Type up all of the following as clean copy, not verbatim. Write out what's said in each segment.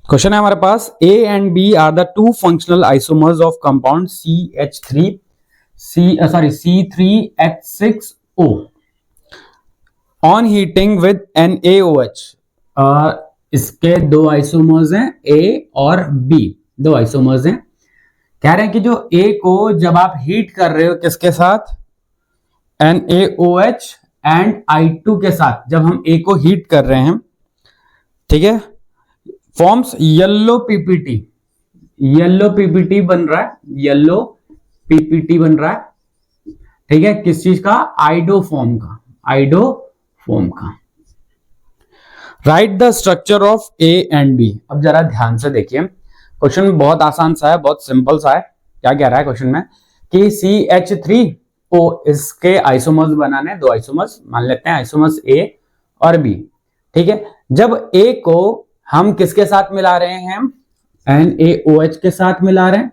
Question है हमारे पास A and B are the two functional isomers of compound C3H6O on heating with NaOH। इसके दो isomers हैं A और B, दो आइसोमर्स हैं। कह रहे हैं कि जो A को जब आप हीट कर रहे हो किसके साथ, NaOH एंड I2 के साथ, जब हम A को हीट कर रहे हैं, ठीक है, forms yellow PPT. Yellow PPT बन रहा है, येलो पीपीटी बन रहा है, ठीक है, किस चीज का, आइडोफॉर्म का, आइडोफॉर्म का। Write the structure of A and B. अब जरा ध्यान से देखिए, क्वेश्चन बहुत आसान सा है, बहुत सिंपल सा है। क्या कह रहा है क्वेश्चन में कि CH3O इसके आइसोमर्स बनाने, दो आइसोमर्स मान लेते हैं, आइसोमर्स A और B, ठीक है। जब A को हम किसके साथ मिला रहे हैं, NaOH के साथ मिला रहे हैं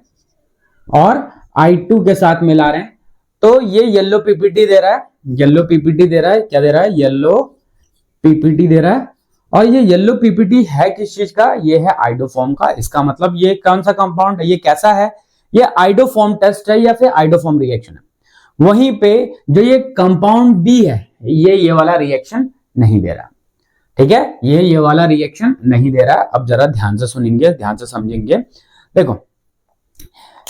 और I2 के साथ मिला रहे हैं, तो ये येलो पीपीटी दे रहा है, येलो पीपीटी दे रहा है। क्या दे रहा है, येलो पीपीटी दे रहा है। और ये येलो पीपीटी है किस चीज का, ये है आइडोफॉर्म का। इसका मतलब ये कौन सा कंपाउंड है, ये कैसा है, ये आइडोफॉर्म टेस्ट है या फिर आइडोफॉर्म रिएक्शन है। वहीं पे जो ये कंपाउंड बी है, ये वाला रिएक्शन नहीं दे रहा, ठीक है, ये वाला रिएक्शन नहीं दे रहा। अब जरा ध्यान से सुनेंगे, ध्यान से समझेंगे। देखो,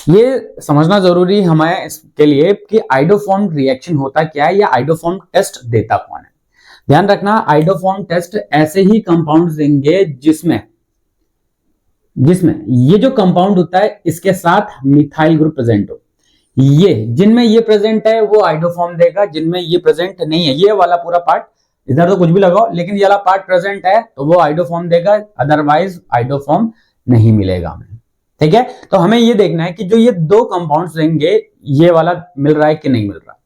ये समझना जरूरी हमें इसके लिए कि आइडोफॉर्म रिएक्शन होता क्या है या आइडोफॉर्म टेस्ट देता कौन है। ध्यान रखना, आइडोफॉर्म टेस्ट ऐसे ही कंपाउंड्स देंगे जिसमें ये जो कंपाउंड होता है इसके साथ मिथाइल ग्रुप प्रेजेंट हो। ये जिनमें ये प्रेजेंट है वो आइडोफॉर्म देगा, जिनमें ये प्रेजेंट नहीं है, ये वाला पूरा पार्ट, इधर तो कुछ भी लगाओ, लेकिन ये वाला पार्ट प्रेजेंट है तो वो आइडोफॉर्म देगा, अदरवाइज आइडोफॉर्म नहीं मिलेगा हमें, ठीक है। तो हमें ये देखना है कि जो ये दो कंपाउंड्स देंगे, ये वाला मिल रहा है कि नहीं मिल रहा,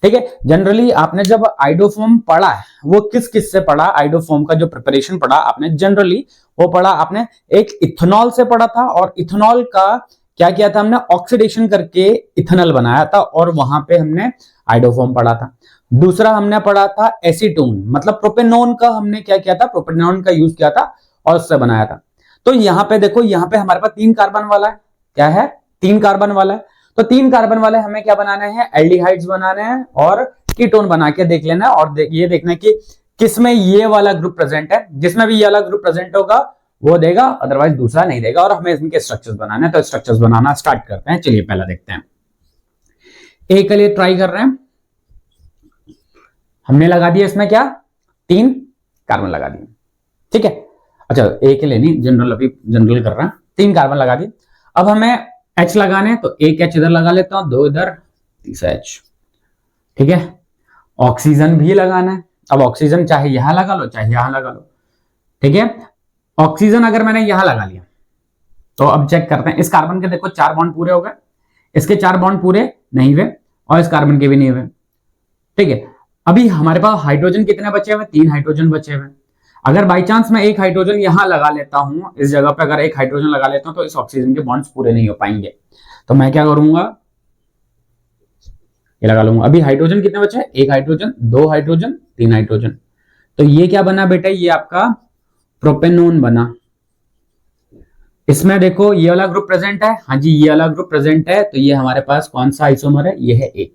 ठीक है। जनरली आपने जब आइडोफॉर्म पढ़ा है, वो किस किस से पढ़ा, आइडोफॉर्म का जो प्रिपरेशन पढ़ा आपने, जनरली वो पढ़ा आपने एक इथेनॉल से पढ़ा था, और इथेनॉल का क्या किया था हमने, ऑक्सीडेशन करके इथेनॉल बनाया था, और वहां पे हमने आइडोफॉर्म पढ़ा था। दूसरा हमने पढ़ा था एसीटोन, मतलब प्रोपेनॉन का हमने क्या किया था, प्रोपेनॉन का यूज किया था और उससे बनाया था। तो यहाँ पे देखो, यहाँ पे हमारे पास 3 कार्बन वाला है, क्या है, 3 कार्बन वाला है। तो 3 कार्बन वाले हमें क्या बनाने हैं, एल्डिहाइड्स बनाने हैं और कीटोन बना के देख लेना है, और ये देखना है कि किसमें ये वाला ग्रुप प्रेजेंट है। जिसमें भी ये वाला ग्रुप प्रेजेंट होगा वो देगा, अदरवाइज दूसरा नहीं देगा। और हमें इनके स्ट्रक्चर्स बनाने हैं, तो स्ट्रक्चर्स बनाना स्टार्ट करते हैं। चलिए पहला देखते हैं, ए के लिए ट्राई कर रहे हैं। हमने लगा दिया इसमें क्या, 3 कार्बन लगा दिए, ठीक है। अच्छा, ए के लिए नहीं, जनरल, अभी जनरल कर रहे हैं। 3 कार्बन लगा दिए। अब हमें H लगाने, तो एक H इधर लगा लेता हूं, 2 इधर, तीसरा H, ठीक है। ऑक्सीजन भी लगाना है। अब ऑक्सीजन चाहे यहां लगा लो चाहे यहां लगा लो, ठीक है। ऑक्सीजन अगर मैंने यहां लगा लिया तो अब चेक करते हैं, इस कार्बन के देखो 4 बॉन्ड पूरे हो गए, इसके 4 बॉन्ड पूरे नहीं हुए, और इस कार्बन के भी नहीं हुए, ठीक है। अभी हमारे पास हाइड्रोजन कितने बचे हुए, 3 हाइड्रोजन बचे हुए। अगर बाई चांस मैं एक हाइड्रोजन यहां लगा लेता हूं, इस जगह पे अगर एक हाइड्रोजन लगा लेता हूं, तो इस ऑक्सीजन के बॉन्ड्स पूरे नहीं हो पाएंगे। तो मैं क्या करूंगा, ये लगा लूंगा। अभी हाइड्रोजन कितने बचे, 1 हाइड्रोजन, 2 हाइड्रोजन, 3 हाइड्रोजन। तो ये क्या बना बेटा, ये आपका प्रोपेनॉन बना। इसमें देखो ये वाला ग्रुप प्रेजेंट है, हाँ जी ये वाला ग्रुप प्रेजेंट है, तो ये हमारे पास कौन सा आइसोमर है, ये है A,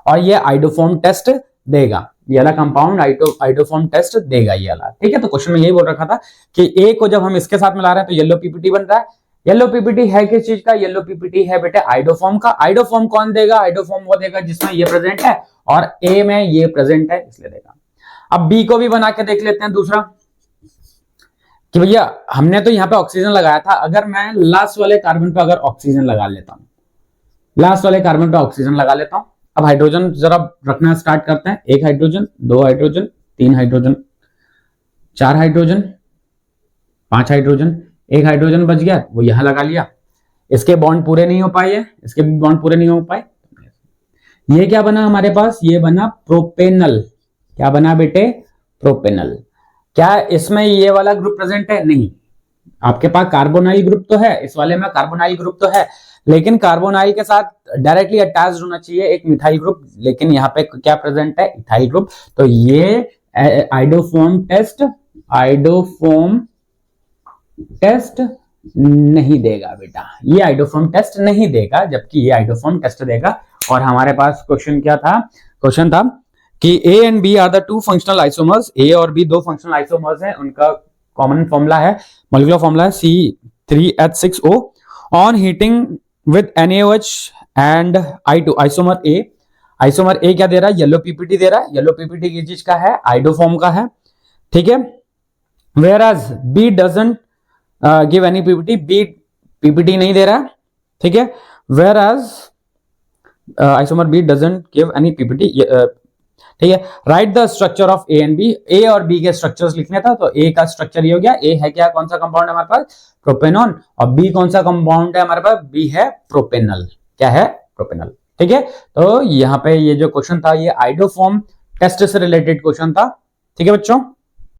और ये आइडोफॉर्म टेस्ट देगा, ये वाला कंपाउंड आइडोफॉर्म टेस्ट देगा ये वाला, ठीक है। तो क्वेश्चन में यही बोल रखा था कि A को जब हम इसके साथ मिला रहे हैं तो येलो पीपीटी बन रहा है। येलो पीपीटी है किस चीज का, येलो पीपीटी है बेटे आइडोफॉर्म का। आइडोफॉर्म कौन देगा, आइडोफॉर्म वो देगा जिसमें ये प्रेजेंट है और A में ये प्रेजेंट है, इसलिए देगा। अब B को भी बना के देख लेते हैं दूसरा, कि भैया हमने तो यहाँ पे ऑक्सीजन लगाया था, अगर मैं लास्ट वाले कार्बन पे अगर ऑक्सीजन लगा लेता हूं, लास्ट वाले कार्बन पे ऑक्सीजन लगा लेता हूं। अब हाइड्रोजन जरा रखना स्टार्ट करते हैं, 1 hydrogen, 2 hydrogen, 3 hydrogen, 4 hydrogen, 5 hydrogen, 1 hydrogen बच गया, वो यहां लगा लिया। इसके बॉन्ड पूरे नहीं हो पाए, इसके भी बॉन्ड पूरे नहीं हो पाए। ये क्या बना हमारे पास, ये बना प्रोपेनल। क्या बना बेटे, प्रोपेनल। क्या इसमें ये वाला ग्रुप प्रेजेंट है, नहीं। आपके पास कार्बोनाइल ग्रुप तो है, इस वाले में कार्बोनाइल ग्रुप तो है, लेकिन कार्बोनाइल के साथ डायरेक्टली अटैच्ड होना चाहिए एक मिथाइल ग्रुप, लेकिन यहाँ पे क्या प्रेजेंट है, इथाइल ग्रुप। तो ये आइडोफॉर्म टेस्ट नहीं देगा बेटा, ये आइडोफॉर्म टेस्ट नहीं देगा, जबकि ये आइडोफॉर्म टेस्ट देगा। और हमारे पास क्वेश्चन क्या था, क्वेश्चन था कि A and B are the two functional isomers, A और बी दो फंक्शनल आइसोमर्स हैं, उनका कॉमन फॉर्मूला है, मॉलिक्यूलर फॉर्मूला है C3H6O। On heating with NaOH and I2, isomer A, isomer A क्या दे रहा है, येलो पीपीटी दे रहा है। येलो पीपीटी किस चीज का है, आइडोफॉर्म का है, ठीक है। Whereas B doesn't give any PPT, B PPT नहीं दे रहा है, ठीक है। Whereas isomer B doesn't give any PPT, ठीक है। Right the structure of A and B, A और बी के स्ट्रक्चर्स लिखने था, तो ए का स्ट्रक्चर ये हो गया, ए है क्या, कौन सा कंपाउंड है हमारे पास, प्रोपेनॉन, और बी कौन सा कंपाउंड है हमारे पास, बी है प्रोपेनल, क्या है, प्रोपेनल, ठीक है। तो यहाँ पे ये जो क्वेश्चन था ये आइडोफॉर्म टेस्ट से रिलेटेड क्वेश्चन था, ठीक है बच्चों।